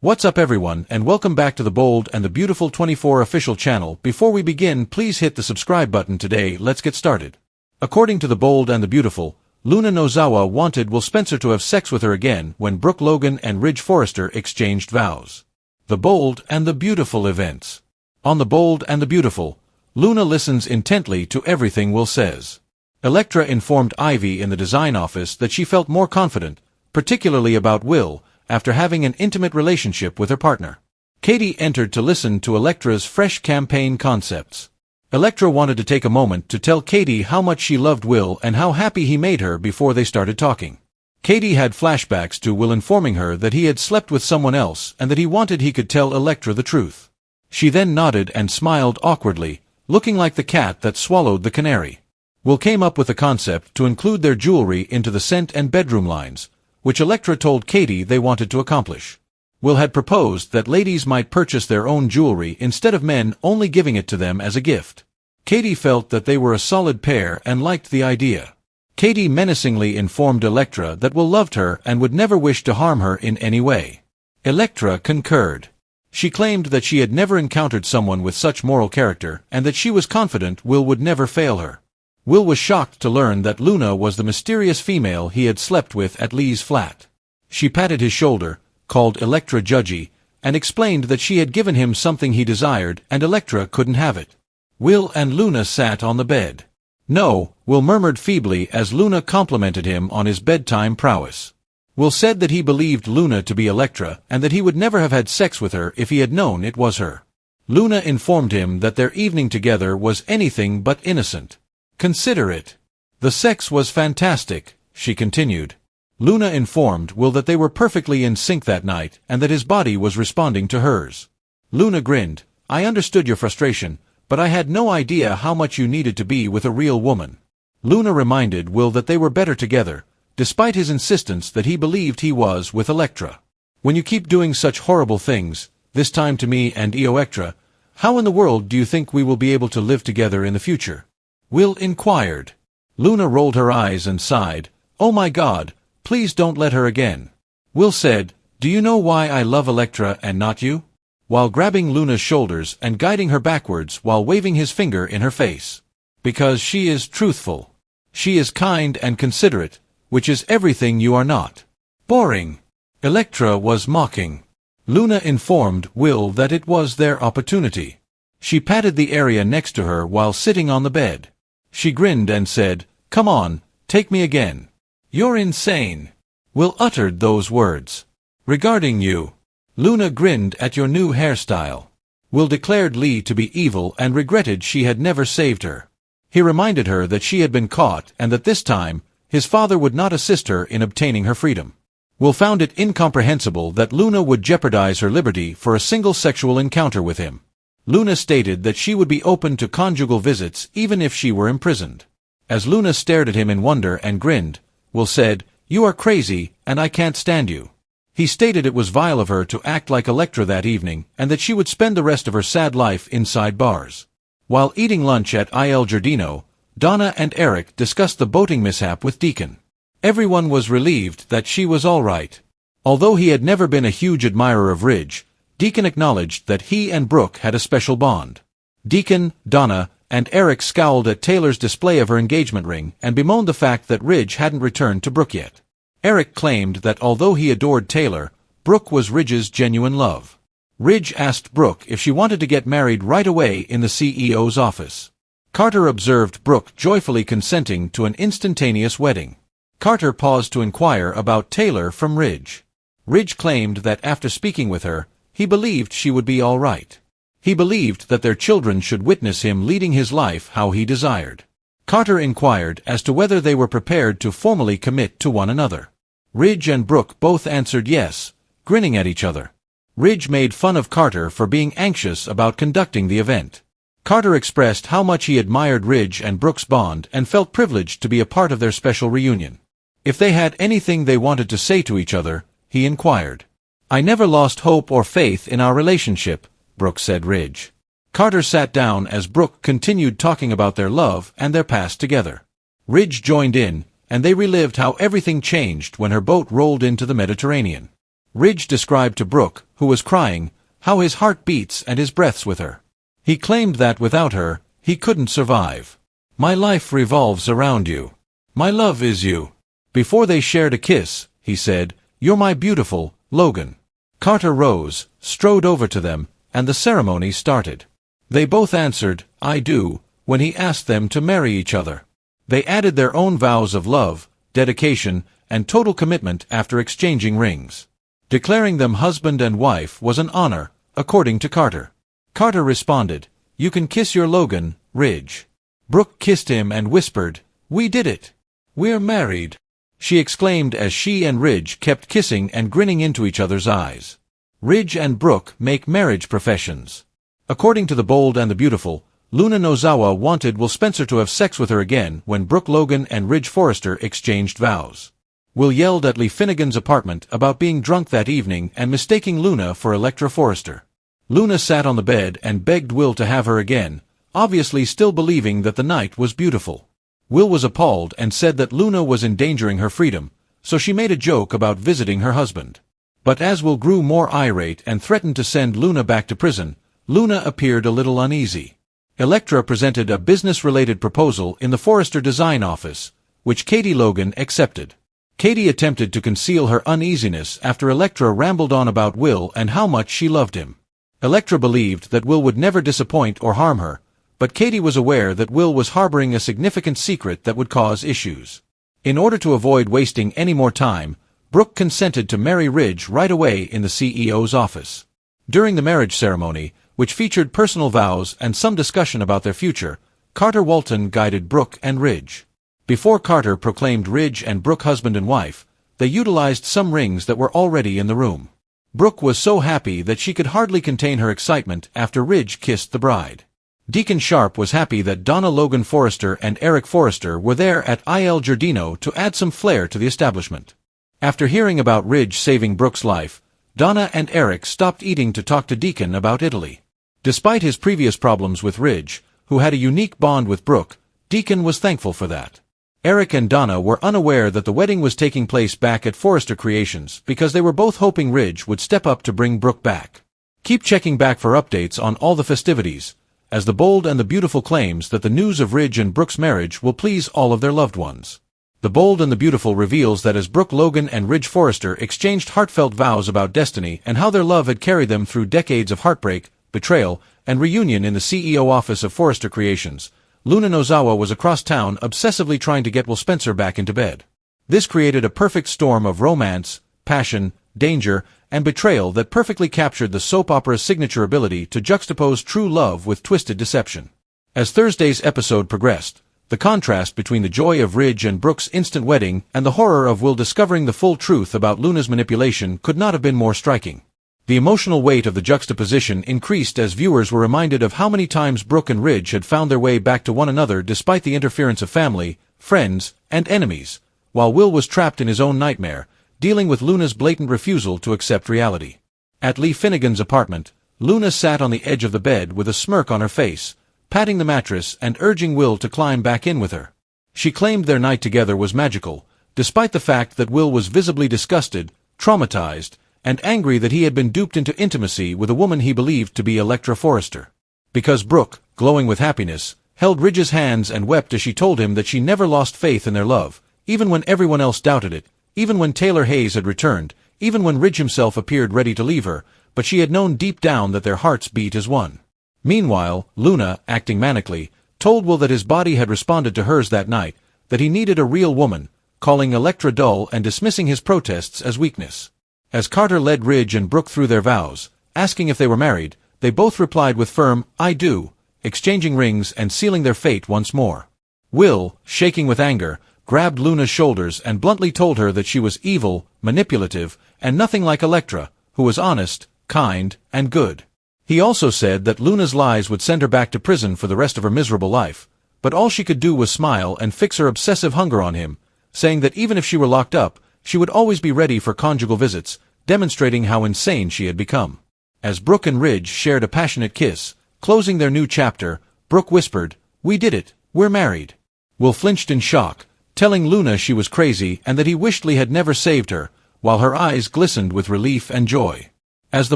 What's up everyone, and welcome back to the Bold and the Beautiful 24 official channel. Before we begin, please hit the subscribe button today. Let's get started. According to the Bold and the Beautiful, Luna Nozawa wanted Will Spencer to have sex with her again when Brooke Logan and Ridge Forrester exchanged vows. The Bold and the Beautiful events. On the Bold and the Beautiful, Luna listens intently to everything Will says. Electra informed Ivy in the design office that she felt more confident, particularly about Will, after having an intimate relationship with her partner. Katie entered to listen to Electra's fresh campaign concepts. Electra wanted to take a moment to tell Katie how much she loved Will and how happy he made her before they started talking. Katie had flashbacks to Will informing her that he had slept with someone else and that he wanted he could tell Electra the truth. She then nodded and smiled awkwardly, looking like the cat that swallowed the canary. Will came up with a concept to include their jewelry into the scent and bedroom lines, which Electra told Katie they wanted to accomplish. Will had proposed that ladies might purchase their own jewelry instead of men only giving it to them as a gift. Katie felt that they were a solid pair and liked the idea. Katie menacingly informed Electra that Will loved her and would never wish to harm her in any way. Electra concurred. She claimed that she had never encountered someone with such moral character and that she was confident Will would never fail her. Will was shocked to learn that Luna was the mysterious female he had slept with at Lee's flat. She patted his shoulder, called Electra judgy, and explained that she had given him something he desired and Electra couldn't have it. Will and Luna sat on the bed. No, Will murmured feebly as Luna complimented him on his bedtime prowess. Will said that he believed Luna to be Electra and that he would never have had sex with her if he had known it was her. Luna informed him that their evening together was anything but innocent. Consider it. The sex was fantastic, she continued. Luna informed Will that they were perfectly in sync that night and that his body was responding to hers. Luna grinned. I understood your frustration, but I had no idea how much you needed to be with a real woman. Luna reminded Will that they were better together, despite his insistence that he believed he was with Electra. When you keep doing such horrible things, this time to me and Electra, how in the world do you think we will be able to live together in the future? Will inquired. Luna rolled her eyes and sighed. Oh my God, please don't let her again. Will said, do you know why I love Electra and not you? While grabbing Luna's shoulders and guiding her backwards while waving his finger in her face. Because she is truthful. She is kind and considerate, which is everything you are not. Boring. Electra was mocking. Luna informed Will that it was their opportunity. She patted the area next to her while sitting on the bed. She grinned and said, come on, take me again. You're insane. Will uttered those words. Regarding you. Luna grinned at your new hairstyle. Will declared Lee to be evil and regretted she had never saved her. He reminded her that she had been caught and that this time, his father would not assist her in obtaining her freedom. Will found it incomprehensible that Luna would jeopardize her liberty for a single sexual encounter with him. Luna stated that she would be open to conjugal visits even if she were imprisoned. As Luna stared at him in wonder and grinned, Will said, you are crazy, and I can't stand you. He stated it was vile of her to act like Electra that evening and that she would spend the rest of her sad life inside bars. While eating lunch at Il Giardino, Donna and Eric discussed the boating mishap with Deacon. Everyone was relieved that she was all right. Although he had never been a huge admirer of Ridge, Deacon acknowledged that he and Brooke had a special bond. Deacon, Donna, and Eric scowled at Taylor's display of her engagement ring and bemoaned the fact that Ridge hadn't returned to Brooke yet. Eric claimed that although he adored Taylor, Brooke was Ridge's genuine love. Ridge asked Brooke if she wanted to get married right away in the CEO's office. Carter observed Brooke joyfully consenting to an instantaneous wedding. Carter paused to inquire about Taylor from Ridge. Ridge claimed that after speaking with her, he believed she would be all right. He believed that their children should witness him leading his life how he desired. Carter inquired as to whether they were prepared to formally commit to one another. Ridge and Brooke both answered yes, grinning at each other. Ridge made fun of Carter for being anxious about conducting the event. Carter expressed how much he admired Ridge and Brooke's bond and felt privileged to be a part of their special reunion. If they had anything they wanted to say to each other, he inquired. I never lost hope or faith in our relationship, Brooke said Ridge. Carter sat down as Brooke continued talking about their love and their past together. Ridge joined in, and they relived how everything changed when her boat rolled into the Mediterranean. Ridge described to Brooke, who was crying, how his heart beats and his breaths with her. He claimed that without her, he couldn't survive. My life revolves around you. My love is you. Before they shared a kiss, he said, You're my beautiful, Logan. Carter rose, strode over to them, and the ceremony started. They both answered, I do, when he asked them to marry each other. They added their own vows of love, dedication, and total commitment after exchanging rings. Declaring them husband and wife was an honor, according to Carter. Carter responded, You can kiss your Logan, Ridge. Brooke kissed him and whispered, We did it. We're married. She exclaimed as she and Ridge kept kissing and grinning into each other's eyes. Ridge and Brooke make marriage professions. According to The Bold and the Beautiful, Luna Nozawa wanted Will Spencer to have sex with her again when Brooke Logan and Ridge Forrester exchanged vows. Will yelled at Lee Finnegan's apartment about being drunk that evening and mistaking Luna for Electra Forrester. Luna sat on the bed and begged Will to have her again, obviously still believing that the night was beautiful. Will was appalled and said that Luna was endangering her freedom, so she made a joke about visiting her husband. But as Will grew more irate and threatened to send Luna back to prison, Luna appeared a little uneasy. Electra presented a business-related proposal in the Forrester design office, which Katie Logan accepted. Katie attempted to conceal her uneasiness after Electra rambled on about Will and how much she loved him. Electra believed that Will would never disappoint or harm her, but Katie was aware that Will was harboring a significant secret that would cause issues. In order to avoid wasting any more time, Brooke consented to marry Ridge right away in the CEO's office. During the marriage ceremony, which featured personal vows and some discussion about their future, Carter Walton guided Brooke and Ridge. Before Carter proclaimed Ridge and Brooke husband and wife, they utilized some rings that were already in the room. Brooke was so happy that she could hardly contain her excitement after Ridge kissed the bride. Deacon Sharp was happy that Donna Logan Forrester and Eric Forrester were there at Il Giardino to add some flair to the establishment. After hearing about Ridge saving Brooke's life, Donna and Eric stopped eating to talk to Deacon about Italy. Despite his previous problems with Ridge, who had a unique bond with Brooke, Deacon was thankful for that. Eric and Donna were unaware that the wedding was taking place back at Forrester Creations because they were both hoping Ridge would step up to bring Brooke back. Keep checking back for updates on all the festivities, as The Bold and the Beautiful claims that the news of Ridge and Brooke's marriage will please all of their loved ones. The Bold and the Beautiful reveals that as Brooke Logan and Ridge Forrester exchanged heartfelt vows about destiny and how their love had carried them through decades of heartbreak, betrayal, and reunion in the CEO office of Forrester Creations, Luna Nozawa was across town obsessively trying to get Will Spencer back into bed. This created a perfect storm of romance, passion, danger, and betrayal that perfectly captured the soap opera's signature ability to juxtapose true love with twisted deception. As Thursday's episode progressed, the contrast between the joy of Ridge and Brooke's instant wedding and the horror of Will discovering the full truth about Luna's manipulation could not have been more striking. The emotional weight of the juxtaposition increased as viewers were reminded of how many times Brooke and Ridge had found their way back to one another despite the interference of family, friends, and enemies, while Will was trapped in his own nightmare, dealing with Luna's blatant refusal to accept reality. At Lee Finnegan's apartment, Luna sat on the edge of the bed with a smirk on her face, patting the mattress and urging Will to climb back in with her. She claimed their night together was magical, despite the fact that Will was visibly disgusted, traumatized, and angry that he had been duped into intimacy with a woman he believed to be Electra Forrester. Because Brooke, glowing with happiness, held Ridge's hands and wept as she told him that she never lost faith in their love, even when everyone else doubted it, even when Taylor Hayes had returned, even when Ridge himself appeared ready to leave her, but she had known deep down that their hearts beat as one. Meanwhile, Luna, acting manically, told Will that his body had responded to hers that night, that he needed a real woman, calling Electra dull and dismissing his protests as weakness. As Carter led Ridge and Brooke through their vows, asking if they were married, they both replied with firm, I do, exchanging rings and sealing their fate once more. Will, shaking with anger, grabbed Luna's shoulders and bluntly told her that she was evil, manipulative, and nothing like Electra, who was honest, kind, and good. He also said that Luna's lies would send her back to prison for the rest of her miserable life, but all she could do was smile and fix her obsessive hunger on him, saying that even if she were locked up, she would always be ready for conjugal visits, demonstrating how insane she had become. As Brooke and Ridge shared a passionate kiss, closing their new chapter, Brooke whispered, We did it, we're married. Will flinched in shock, telling Luna she was crazy and that he wished Lee had never saved her, while her eyes glistened with relief and joy. As the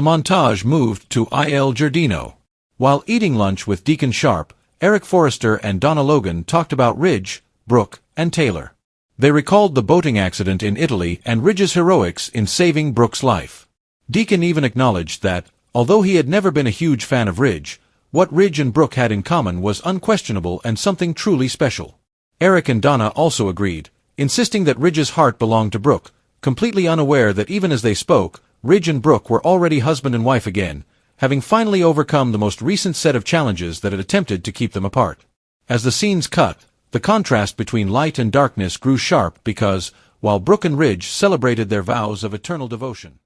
montage moved to Il Giardino. While eating lunch with Deacon Sharp, Eric Forrester and Donna Logan talked about Ridge, Brooke, and Taylor. They recalled the boating accident in Italy and Ridge's heroics in saving Brooke's life. Deacon even acknowledged that, although he had never been a huge fan of Ridge, what Ridge and Brooke had in common was unquestionable and something truly special. Eric and Donna also agreed, insisting that Ridge's heart belonged to Brooke, completely unaware that even as they spoke, Ridge and Brooke were already husband and wife again, having finally overcome the most recent set of challenges that had attempted to keep them apart. As the scenes cut, the contrast between light and darkness grew sharp because, while Brooke and Ridge celebrated their vows of eternal devotion,